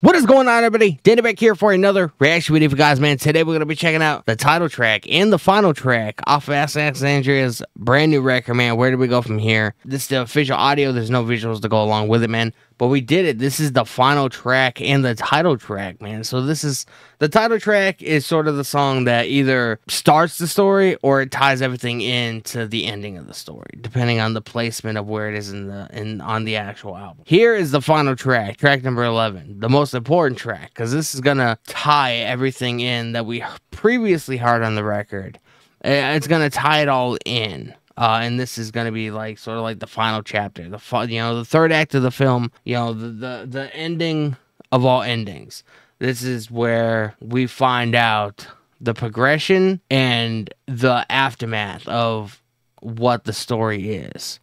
What is going on, everybody? Danny back here for another reaction video for you guys, man. Today we're going to be checking out the title track and the final track off of Alexandria's brand new record, man. Where do we go from here? This is the official audio. There's no visuals to go along with it, man. But we did it. This is the final track and the title track, man. So this is, the title track is sort of the song that either starts the story or it ties everything into the ending of the story, depending on the placement of where it is on the actual album. Here is the final track, track number 11, the most important track, because this is gonna tie everything in that we previously heard on the record. It's gonna tie it all in. And this is going to be like sort of like the final chapter, the third act of the film, the ending of all endings. This is where we find out the progression and the aftermath of what the story is.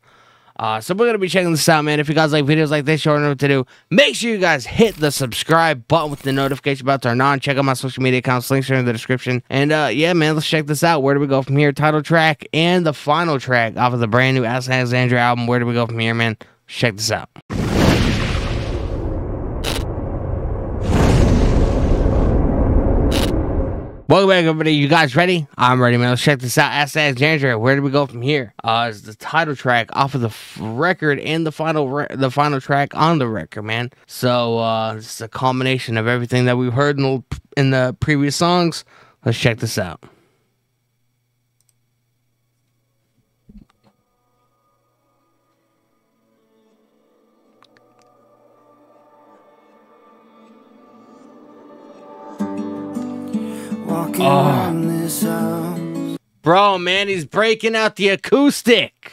So we're going to be checking this out, man. If you guys like videos like this, you already know what to do. Make sure you guys hit the subscribe button with the notification bell turned on. Check out my social media accounts. Links are in the description. And yeah, man, let's check this out. Where do we go from here? Title track and the final track off of the brand new Alexandria album. Where do we go from here, man? Check this out. Welcome back, everybody. You guys ready? I'm ready, man. Let's check this out. Alexandria. Where do we go from here? It's the title track off of the record and the final track on the record, man. So this is a culmination of everything that we've heard in the previous songs. Let's check this out. Bro, man, he's breaking out the acoustic.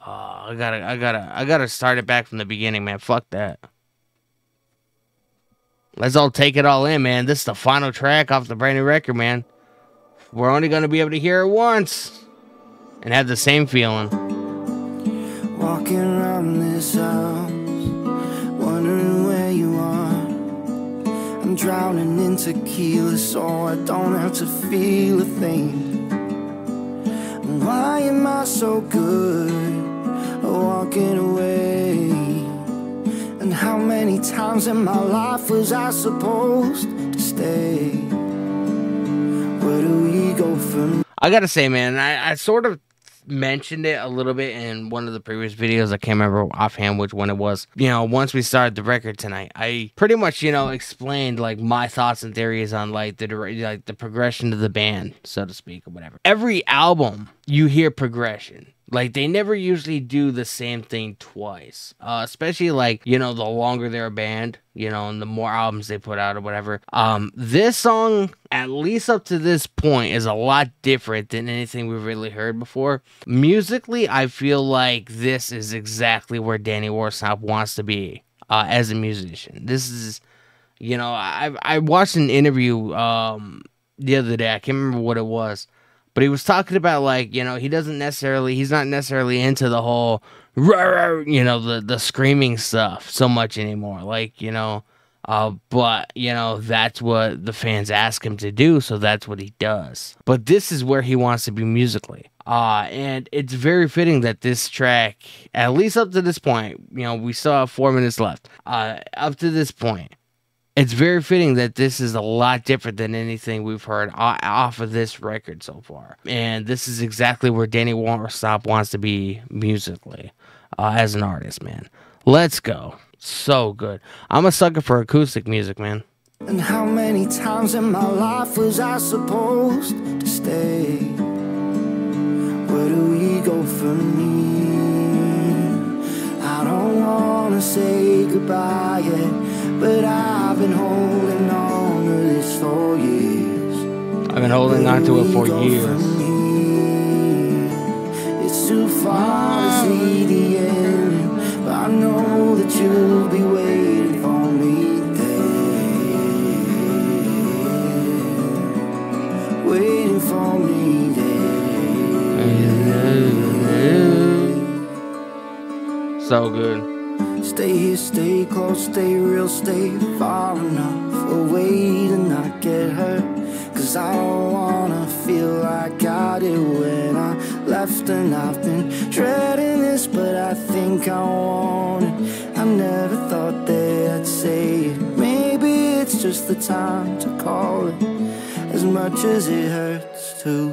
I gotta start it back from the beginning, man. Fuck that. Let's all take it all in, man. This is the final track off the brand new record, man. We're only gonna be able to hear it once and have the same feeling. Walking around this house, wondering where you are. I'm drowning in tequila, so I don't have to feel a thing. Why am I so good at walking away? And how many times in my life was I supposed to stay? Where do we go from? I gotta say, man, I sort of mentioned it a little bit in one of the previous videos. I can't remember offhand which one it was. Once we started the record tonight, I pretty much explained like my thoughts and theories on like the progression of the band, so to speak, or whatever. Every album you hear progression. Like, they never usually do the same thing twice. Especially, like, the longer they're a band, and the more albums they put out or whatever. This song, at least up to this point, is a lot different than anything we've really heard before. Musically, I feel like this is exactly where Danny Worsnop wants to be as a musician. This is, I watched an interview the other day. I can't remember what it was. But he was talking about, like, he's not necessarily into the whole, the screaming stuff so much anymore. Like, but, that's what the fans ask him to do, so that's what he does. But this is where he wants to be musically. And it's very fitting that this track, at least up to this point, we still have 4 minutes left. Up to this point, it's very fitting that this is a lot different than anything we've heard off of this record so far. And this is exactly where Danny Worsnop wants to be musically as an artist, man. Let's go. So good. I'm a sucker for acoustic music, man. And how many times in my life was I supposed to stay? Where do we go from here? I don't want to say goodbye yet, but I've been holding on to this for years. I've been holding on to it for years. It's too far to see the end, but I know that you'll be waiting for me there. Waiting for me there. So good. Stay here, stay close, stay real, stay far enough away to not get hurt. Cause I don't wanna feel like I did when I left. And I've been dreading this, but I think I want it. I never thought that I'd say just the time to call it, as much as it hurts to.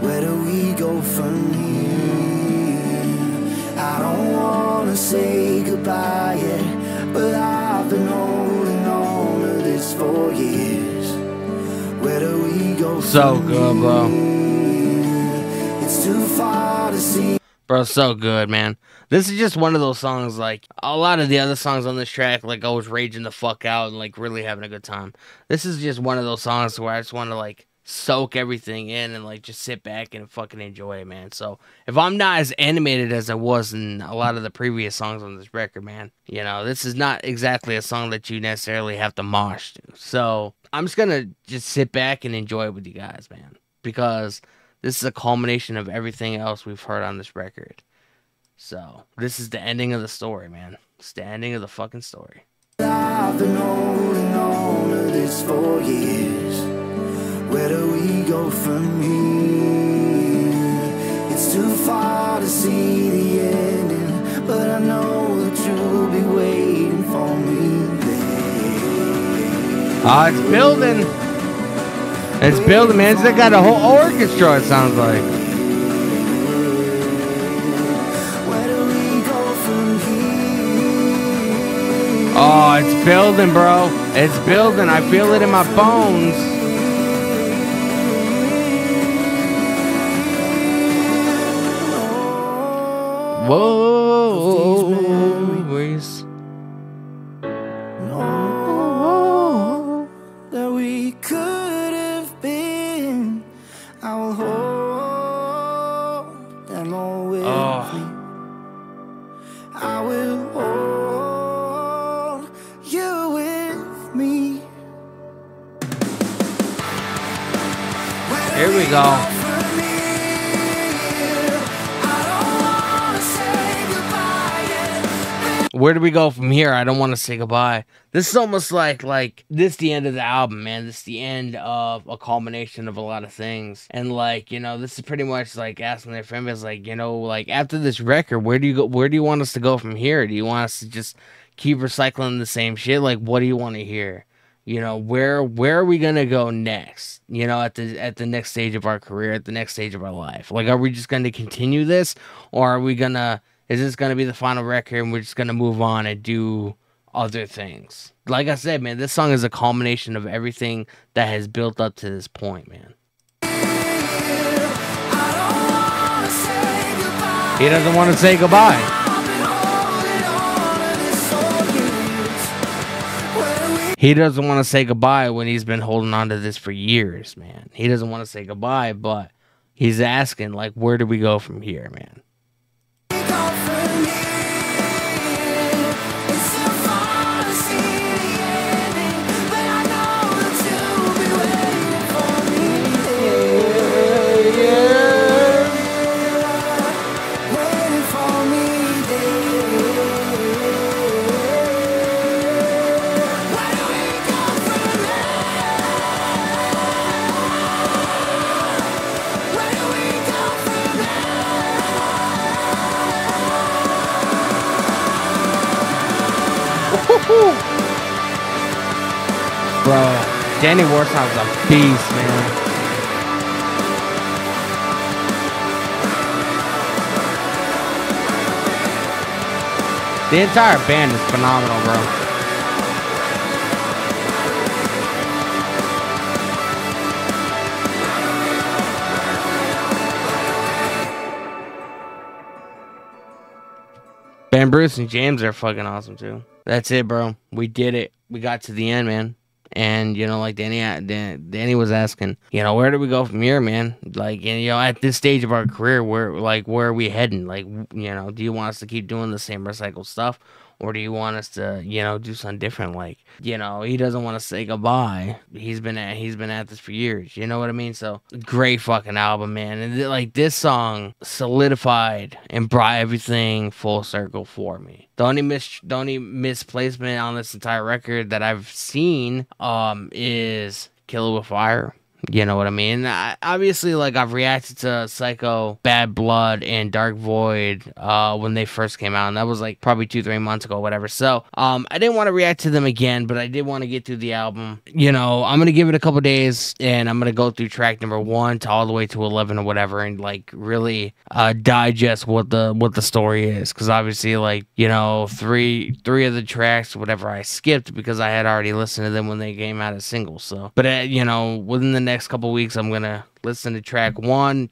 Where do we go from here? I don't wanna say goodbye yet, but I've been holding on to this for years. Where do we go So from good, bro. here? It's too far to see. Bro, so good, man. This is just one of those songs, like, a lot of the other songs on this track, like, I was raging the fuck out and, like, really having a good time. This is just one of those songs where I just want to, like, soak everything in and, like, just sit back and fucking enjoy it, man. So, if I'm not as animated as I was in a lot of the previous songs on this record, man, you know, this is not exactly a song that you necessarily have to mosh to. So, I'm just gonna just sit back and enjoy it with you guys, man. Because this is a culmination of everything else we've heard on this record. So, this is the ending of the story, man. It's the ending of the fucking story. I've been holding on to this for years. Where do we go from here? It's too far to see the ending, but I know that you'll be waiting for me there. Ah, it's building. It's building, man. They got a whole orchestra, it sounds like. Where do we go from here? Oh, it's building, bro. It's building. I feel it in my bones. Whoa. Memories. That we could have been. I will hold them all with me. I will hold you with me. Here we go. Where do we go from here? I don't want to say goodbye. This is almost like this the end of the album, man. This is the end of a culmination of a lot of things. And like, you know, this is pretty much like asking their friends, like, you know, like after this record, where do you go? Where do you want us to go from here? Do you want us to just keep recycling the same shit? Like, what do you want to hear? You know, where are we gonna go next? You know, at the next stage of our career, at the next stage of our life. Like, are we just gonna continue this, or are we gonna? Is this going to be the final record and we're just going to move on and do other things? Like I said, man, this song is a culmination of everything that has built up to this point, man. He doesn't want to say goodbye. He doesn't want to say goodbye when he's been holding on to this for years, man. He doesn't want to say goodbye, but he's asking, like, where do we go from here, man? Bro, Danny Warsaw's a beast, man. The entire band is phenomenal, bro. Ben Bruce and James are fucking awesome, too. That's it, bro. We did it. We got to the end, man. And, you know, like Danny was asking, you know, where do we go from here, man? Like, and, you know, at this stage of our career, where are we heading? Like, you know, do you want us to keep doing the same recycled stuff? Or do you want us to, you know, do something different? Like, you know, he doesn't want to say goodbye. He's been at this for years. You know what I mean? So great fucking album, man. And like this song solidified and brought everything full circle for me. The only misplacement on this entire record that I've seen is "Kill It With Fire." You know what I mean? Obviously, like, I've reacted to Psycho, Bad Blood, and Dark Void when they first came out, and that was like probably 2-3 months ago, whatever. So I didn't want to react to them again, but I did want to get through the album. You know, I'm gonna give it a couple days, and I'm gonna go through track number 1 to all the way to 11 or whatever, and like really digest what the story is, because obviously, like, you know, three of the tracks, whatever, I skipped because I had already listened to them when they came out as singles. So, but you know, within the next couple weeks, I'm gonna listen to track 1,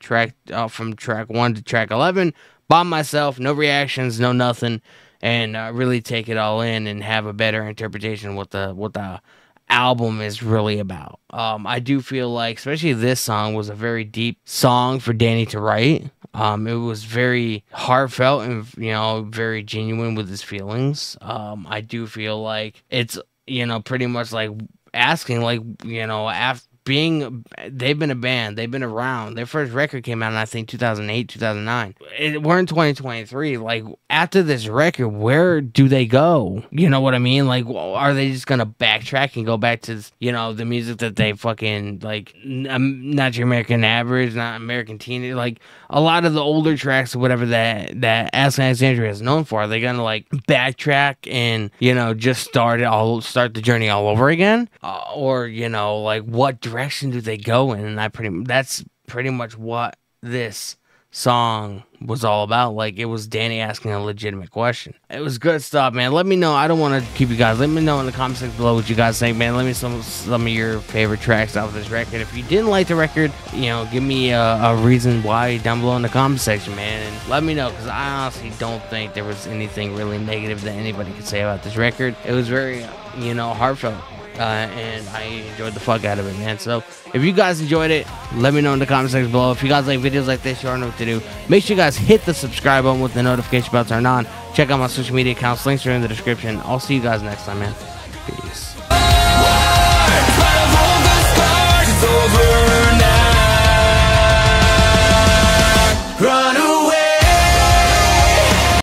from track 1 to track 11 by myself, no reactions, no nothing, and really take it all in and have a better interpretation of what the album is really about. I do feel like, especially this song, was a very deep song for Danny to write. It was very heartfelt and, you know, very genuine with his feelings. I do feel like it's, you know, pretty much like asking, like, you know, after they've been a band, they've been around. Their first record came out in, I think, 2008, 2009. We're in 2023. Like, after this record, where do they go? You know what I mean? Like, are they just gonna backtrack and go back to, you know, the music that they fucking, like, not your American Average, not American Teen, like a lot of the older tracks or whatever that Alexandria is known for? Are they gonna, like, backtrack and, you know, just start the journey all over again, or, you know, like, what direction do they go in? And that's pretty much what this song was all about. Like, it was Danny asking a legitimate question. It was good stuff, man. Let me know. I don't want to keep you guys. Let me know in the comment section below what you guys think, man. Let me know some of your favorite tracks out of this record. If you didn't like the record, you know, give me a reason why down below in the comment section, man, and let me know, because I honestly don't think there was anything really negative that anybody could say about this record. It was very, you know, heartfelt. And I enjoyed the fuck out of it, man. So if you guys enjoyed it, let me know in the comment section below. If you guys like videos like this, you already know what to do. Make sure you guys hit the subscribe button with the notification bell turned on. Check out my social media accounts. Links are in the description. I'll see you guys next time, man. Peace.